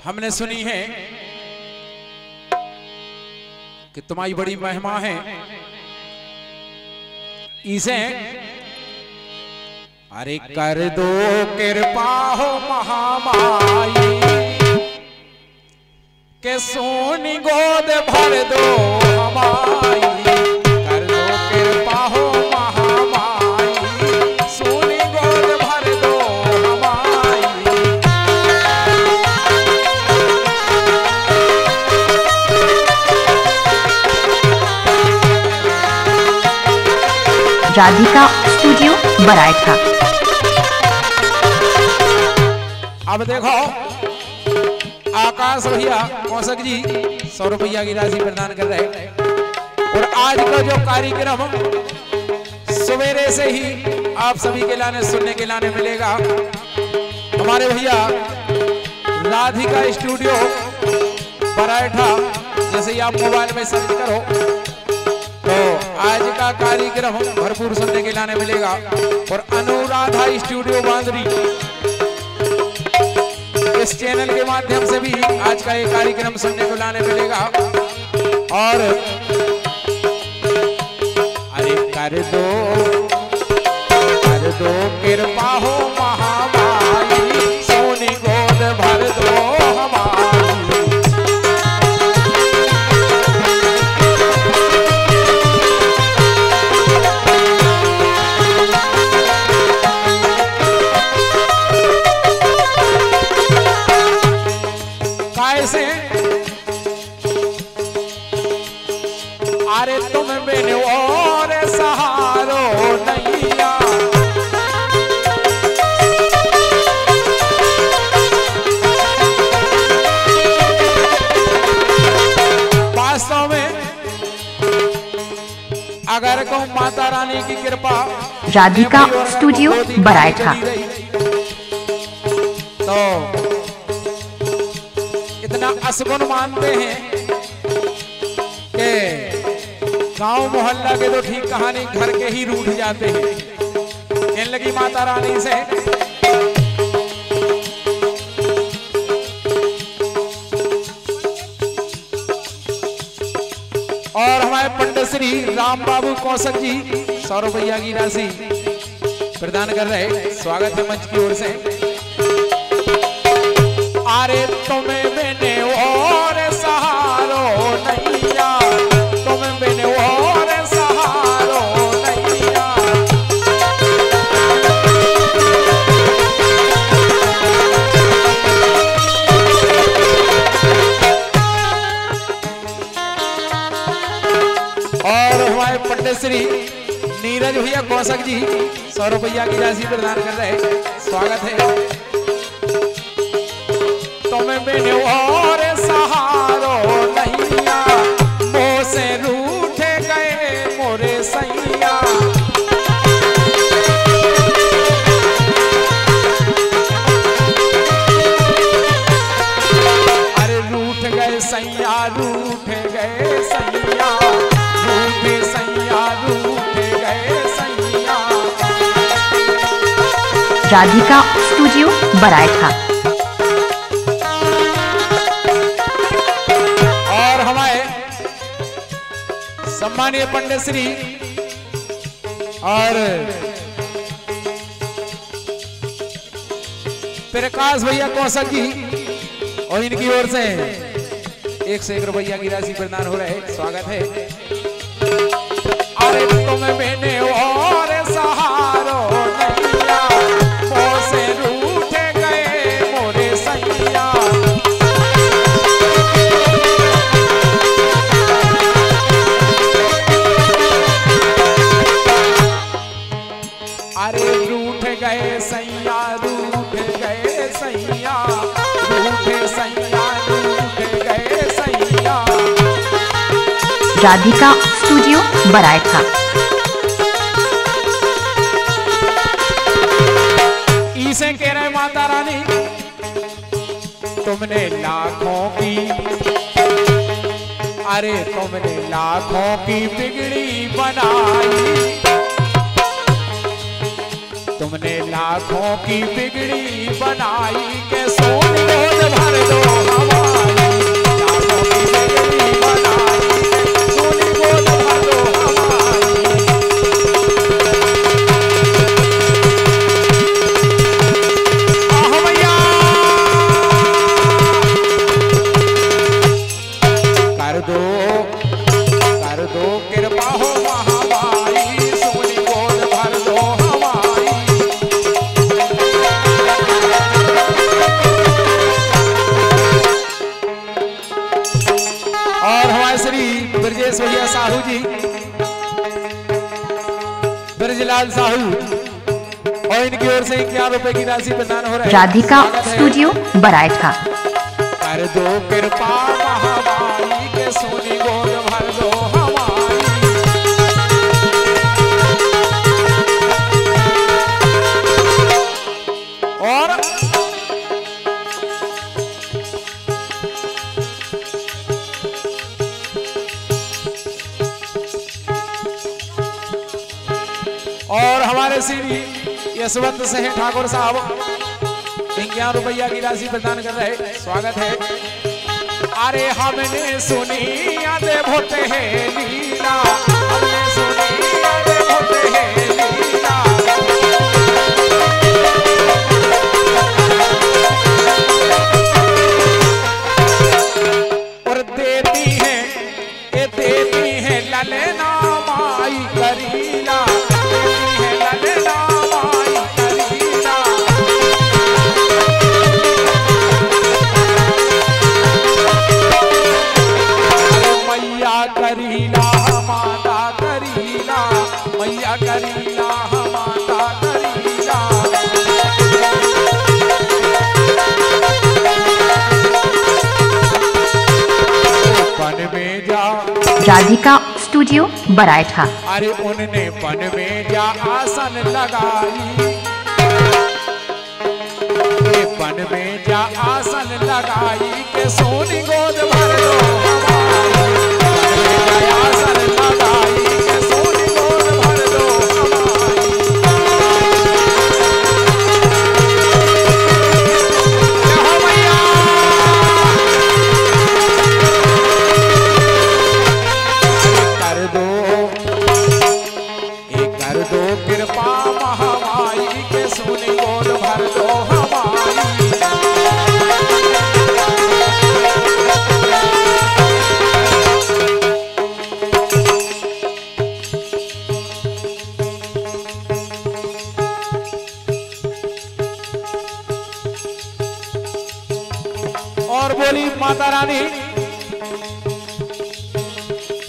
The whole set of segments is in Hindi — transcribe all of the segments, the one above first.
हमने सुनी है कि तुम्हारी बड़ी महिमा है। इसे अरे कर दो कृपा हो महामाई के सोनी गोद भर दो हमारी। कर दो कृपा हो महामाई सोनी गोद भर दो हमारी। राधिका स्टूडियो बरायठा। अब देखो आकाश भैया कौशक जी 100 रुपया की राशि प्रदान कर रहे हैं। और आज का जो कार्यक्रम सवेरे से ही आप सभी के लाने सुनने के लाने मिलेगा। हमारे भैया राधिका स्टूडियो बरायठा जैसे ही आप मोबाइल में सर्च करो तो आज का कार्यक्रम भरपूर सुनने के लाने मिलेगा। और अनुराधा स्टूडियो बांदरी इस चैनल के माध्यम से भी आज का ये कार्यक्रम सुनने को लाने मिलेगा। और अरे कर दो कृपा हो महामाई सोनी गोद भर दो हमारी। कैसे अरे तुम बिन और सहारो नैया वास्तव में अगर कहूं माता रानी की कृपा राधिका स्टूडियो बरायठा तो इतना असगुन मानते हैं कि गांव मोहल्ला के तो ठीक कहानी घर के ही रूठ जाते हैं। कहने लगी माता रानी से और हमारे पंडित श्री राम बाबू कौशक जी 100 रुपया की राशि प्रदान कर रहे। स्वागत है मंच की ओर से। अरे तुम्हें बिने और सहारो नैया तुम्हें बिने और सहारो नैया। और हमारे पंडित श्री नीरज भैया कौशक जी 100 रुपया की राशि प्रदान कर रहे। स्वागत है। तुम्हें बिन और सहारो नैया मोह से रूठ गए मोरे सैया। अरे रूठ गए सैया रूठ गए सैया रूठे सैया रूठ गए सैया। राधिका स्टूडियो बरायठा। सम्मानीय पंडित श्री और प्रकाश भैया कौशक जी और इनकी ओर से 101 रुपया की राशि प्रदान हो रहे। स्वागत है। अरे तुम्हें मैंने और सहारो नैया मोह से रूठ गए मोरे सैया। अरे रूठ गए सैया रूठ गए सैया रूठे सैया रूठ गए सैया। राधिका स्टूडियो बरायठा। इसे कह रहे माता रानी तुमने लाखों की अरे तुमने लाखों की बिगड़ी बनाई तुमने लाखों की बिगड़ी बनाई के सोने भर दो। भोलेलाल साहू और इनकी ओर से 51 रुपए की राशि प्रदान हो रही है। राधिका स्टूडियो बरायठा। कर दो कृपा महामाई के सोनी गोद भर दो हमारी। और हमारे श्री यशवंत सिंह ठाकुर साहब 51 रुपया की राशि प्रदान कर रहे, स्वागत है। अरे हमने सुनी आदे होते हैं लीला, हमने सुनी आदे होते हैं लीला। और देती है ललना माई करीला, देती है ललना माई करीला। मैया करीला माता करीला, मैया करीला माता करीला। पन में जा राधिका स्टूडियो बरायठा। अरे उनने पन में जा आसन लगाई, पन में जा आसन लगाई के सोनी गोद भर दो हमारी। पन में जा आसन लगाई के सोनी गोद भर दो हमारी। जय हो मैया। कर दो कृपा महामाई के सोनी गोद भर दो हमारी। और बोली माता रानी।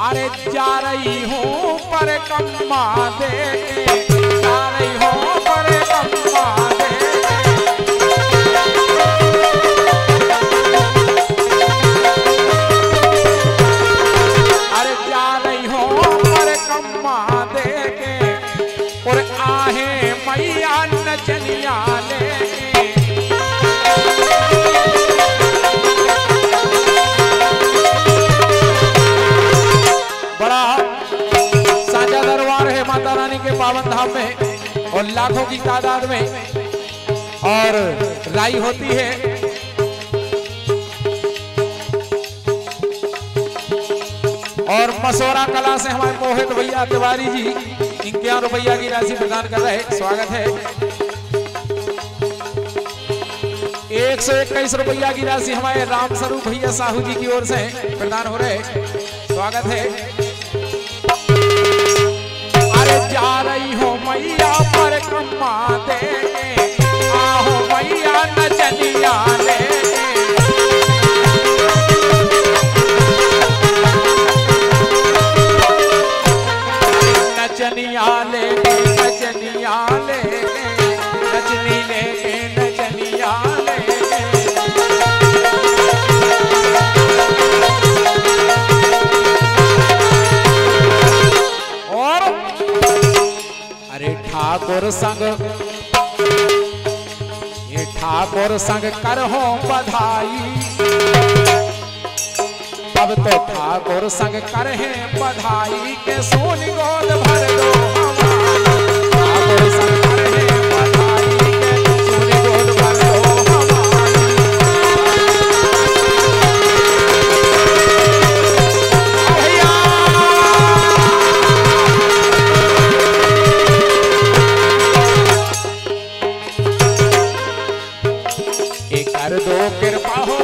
अरे जा रही हूँ पर कम्मा दे, जा रही हूँ पर कम्मा दे। अरे जा रही हूँ पर कम्मा दे के, और आहे मैया नचनिया ले। बड़ा साझा दरबार है माता रानी के पावन धाम में, और लाखों की तादाद में और राई होती है। और मसौरा कला से हमारे मोहित भैया तिवारी जी 51 रुपया की राशि प्रदान कर रहे, स्वागत है। 121 रुपया की राशि हमारे राम स्वरूप भैया साहू जी की ओर से प्रदान हो रहे, स्वागत है। अरे जा रही हो मैया पर कम्मा दे, आहो मैया नचनिया ले। नचनिया ले नचनिया ले, नचनी ले नचनिया ले। और अरे ठाकुर संग, ये ठाकुर संग कर हो बधाई। अब तो ठाकुर संग कर है बधाई के सोनी गोद भर दो हमारी। ठाकुर संग कर है बधाई के सोनी गोद भर दो हमारी। भैया कर दो कृपा हो